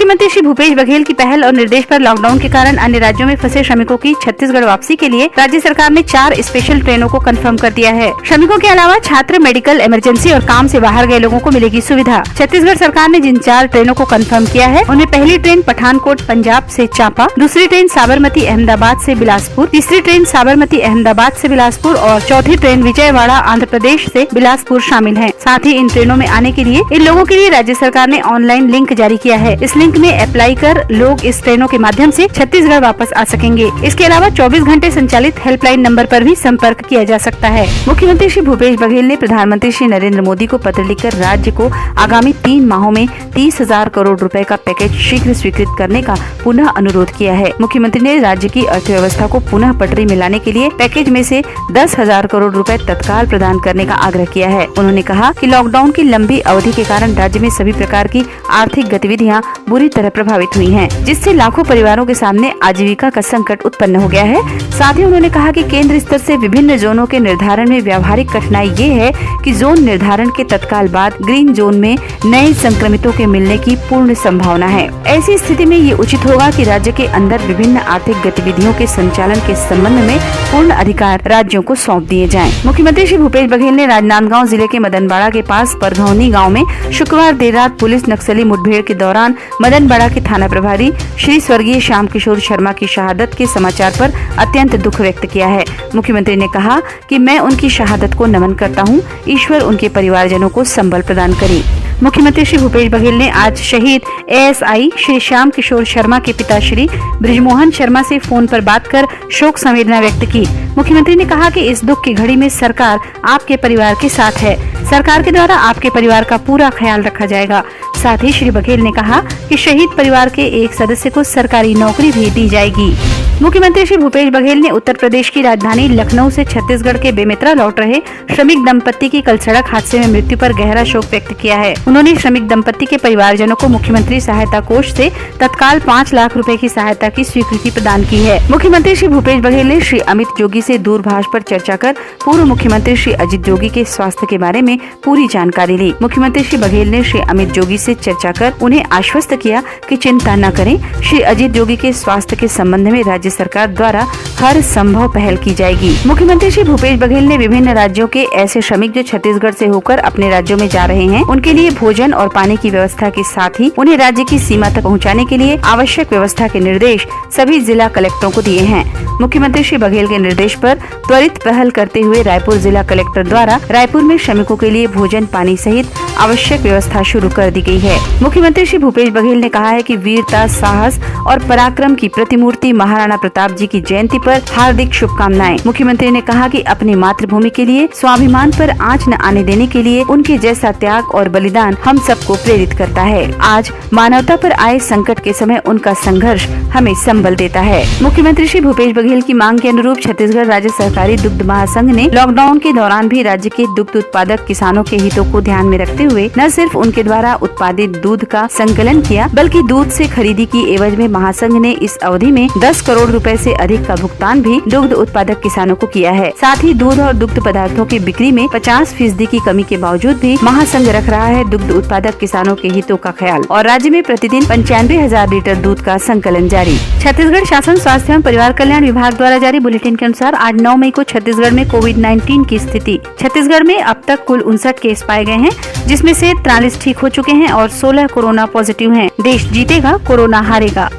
मुख्यमंत्री श्री भूपेश बघेल की पहल और निर्देश पर लॉकडाउन के कारण अन्य राज्यों में फंसे श्रमिकों की छत्तीसगढ़ वापसी के लिए राज्य सरकार ने 4 स्पेशल ट्रेनों को कंफर्म कर दिया है। श्रमिकों के अलावा छात्र, मेडिकल, इमरजेंसी और काम से बाहर गए लोगों को मिलेगी सुविधा। छत्तीसगढ़ सरकार ने जिन 4 ट्रेनों को कंफर्म किया है उनमें पहली ट्रेन पठानकोट पंजाब से चांपा, दूसरी ट्रेन साबरमती अहमदाबाद से बिलासपुर, तीसरी ट्रेन साबरमती अहमदाबाद से बिलासपुर और चौथी ट्रेन विजयवाड़ा आंध्र प्रदेश से बिलासपुर शामिल है। साथ ही इन ट्रेनों में आने के लिए इन लोगों के लिए राज्य सरकार ने ऑनलाइन लिंक जारी किया है। इस लिंक में अप्लाई कर लोग इस ट्रेनों के माध्यम से छत्तीसगढ़ वापस आ सकेंगे। इसके अलावा 24 घंटे संचालित हेल्पलाइन नंबर पर भी संपर्क किया जा सकता है। मुख्यमंत्री श्री भूपेश बघेल ने प्रधानमंत्री श्री नरेंद्र मोदी को पत्र लिखकर राज्य को आगामी 3 माहों में 30,000 करोड़ रुपए का पैकेज शीघ्र स्वीकृत करने का पुनः अनुरोध किया है। मुख्यमंत्री ने राज्य की अर्थव्यवस्था को पुनः पटरी में लाने के लिए पैकेज में से 10,000 करोड़ रुपए तत्काल प्रदान करने का आग्रह किया है। उन्होंने कहा कि लॉकडाउन की लंबी अवधि के कारण राज्य में सभी प्रकार की आर्थिक गतिविधियां बुरी तरह प्रभावित हुई हैं, जिससे लाखों परिवारों के सामने आजीविका का संकट उत्पन्न हो गया है। साथ ही उन्होंने कहा कि केंद्र स्तर से विभिन्न जोनों के निर्धारण में व्यावहारिक कठिनाई ये है कि जोन निर्धारण के तत्काल बाद ग्रीन जोन में नए संक्रमितों के मिलने की पूर्ण संभावना है। ऐसी स्थिति में ये उचित होगा कि राज्य के अंदर विभिन्न आर्थिक गतिविधियों के संचालन के संबंध में पूर्ण अधिकार राज्यों को सौंप दिए जाएं। मुख्यमंत्री श्री भूपेश बघेल ने राजनांदगांव जिले के मदनबाड़ा के पास परघौनी गांव में शुक्रवार देर रात पुलिस नक्सली मुठभेड़ के दौरान मदनबाड़ा के थाना प्रभारी श्री स्वर्गीय श्याम किशोर शर्मा की शहादत के समाचार पर अत्यंत दुख व्यक्त किया है। मुख्यमंत्री ने कहा कि मैं उनकी शहादत को नमन करता हूं। ईश्वर उनके परिवारजनों को संबल प्रदान करे। मुख्यमंत्री श्री भूपेश बघेल ने आज शहीद एएसआई श्री श्याम किशोर शर्मा के पिता श्री बृजमोहन शर्मा से फोन पर बात कर शोक संवेदना व्यक्त की। मुख्यमंत्री ने कहा कि इस दुख की घड़ी में सरकार आपके परिवार के साथ है। सरकार के द्वारा आपके परिवार का पूरा ख्याल रखा जाएगा। साथ ही श्री बघेल ने कहा कि शहीद परिवार के एक सदस्य को सरकारी नौकरी भी दी जाएगी। मुख्यमंत्री श्री भूपेश बघेल ने उत्तर प्रदेश की राजधानी लखनऊ से छत्तीसगढ़ के बेमेतरा लौट रहे श्रमिक दंपत्ति की कल सड़क हादसे में मृत्यु पर गहरा शोक व्यक्त किया है। उन्होंने श्रमिक दंपत्ति के परिवारजनों को मुख्यमंत्री सहायता कोष से तत्काल 5 लाख रुपए की सहायता की स्वीकृति प्रदान की है। मुख्यमंत्री श्री भूपेश बघेल ने श्री अमित जोगी से दूरभाष पर चर्चा कर पूर्व मुख्यमंत्री श्री अजित जोगी के स्वास्थ्य के बारे में पूरी जानकारी ली। मुख्यमंत्री श्री बघेल ने श्री अमित जोगी से चर्चा कर उन्हें आश्वस्त किया कि चिंता न करें। श्री अजित जोगी के स्वास्थ्य के संबंध में राज्य सरकार द्वारा हर संभव पहल की जाएगी। मुख्यमंत्री श्री भूपेश बघेल ने विभिन्न राज्यों के ऐसे श्रमिक जो छत्तीसगढ़ से होकर अपने राज्यों में जा रहे हैं, उनके लिए भोजन और पानी की व्यवस्था के साथ ही उन्हें राज्य की सीमा तक पहुंचाने के लिए आवश्यक व्यवस्था के निर्देश सभी जिला कलेक्टरों को दिए हैं। मुख्यमंत्री श्री बघेल के निर्देश पर त्वरित पहल करते हुए रायपुर जिला कलेक्टर द्वारा रायपुर में श्रमिकों के लिए भोजन, पानी सहित आवश्यक व्यवस्था शुरू कर दी गई है। मुख्यमंत्री श्री भूपेश बघेल ने कहा है कि वीरता, साहस और पराक्रम की प्रतिमूर्ति महाराणा प्रताप जी की जयंती पर हार्दिक शुभकामनाएं। मुख्यमंत्री ने कहा कि अपनी मातृभूमि के लिए स्वाभिमान पर आंच न आने देने के लिए उनके जैसा त्याग और बलिदान हम सबको प्रेरित करता है। आज मानवता पर आए संकट के समय उनका संघर्ष हमें संबल देता है। मुख्यमंत्री श्री भूपेश बघेल की मांग के अनुरूप छत्तीसगढ़ राज्य सहकारी दुग्ध महासंघ ने लॉकडाउन के दौरान भी राज्य के दुग्ध उत्पादक किसानों के हितों को ध्यान में रखते हुए न सिर्फ उनके द्वारा उत्पादित दूध का संकलन किया, बल्कि दूध से खरीदी की एवज में महासंघ ने इस अवधि में 10 करोड़ रुपए से अधिक का भुगतान भी दुग्ध उत्पादक किसानों को किया है। साथ ही दूध और दुग्ध पदार्थों की बिक्री में 50% की कमी के बावजूद भी महासंघ रख रहा है दुग्ध उत्पादक किसानों के हितों का ख्याल और राज्य में प्रतिदिन 95,000 लीटर दूध का संकलन जारी। छत्तीसगढ़ शासन स्वास्थ्य एवं परिवार कल्याण विभाग द्वारा जारी बुलेटिन के अनुसार आज 9 मई को छत्तीसगढ़ में कोविड-19 की स्थिति। छत्तीसगढ़ में अब तक कुल 59 केस पाए गए हैं, जिसमें से 43 ठीक हो चुके हैं और 16 कोरोना पॉजिटिव हैं। देश जीतेगा, कोरोना हारेगा।